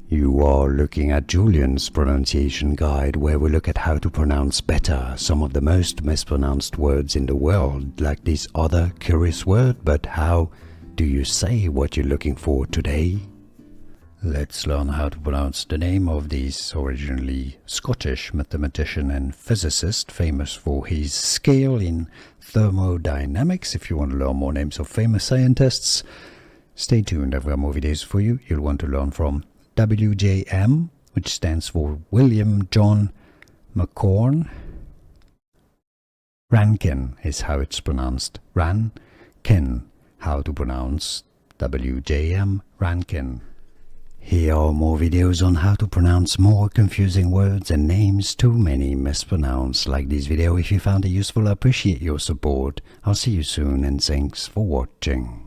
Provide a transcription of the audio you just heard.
You are looking at Julian's pronunciation guide, where we look at how to pronounce better some of the most mispronounced words in the world, like this other curious word. But how do you say what you're looking for today? Let's learn how to pronounce the name of this originally Scottish mathematician and physicist, famous for his skill in thermodynamics. If you want to learn more names of famous scientists, stay tuned. I've got more videos for you. You'll want to learn from W.J.M, which stands for William John McCorn. Rankine is how it's pronounced. Rankine. How to pronounce W.J.M. Rankine. Here are more videos on how to pronounce more confusing words and names too many mispronounced. Like this video if you found it useful. I appreciate your support. I'll see you soon and thanks for watching.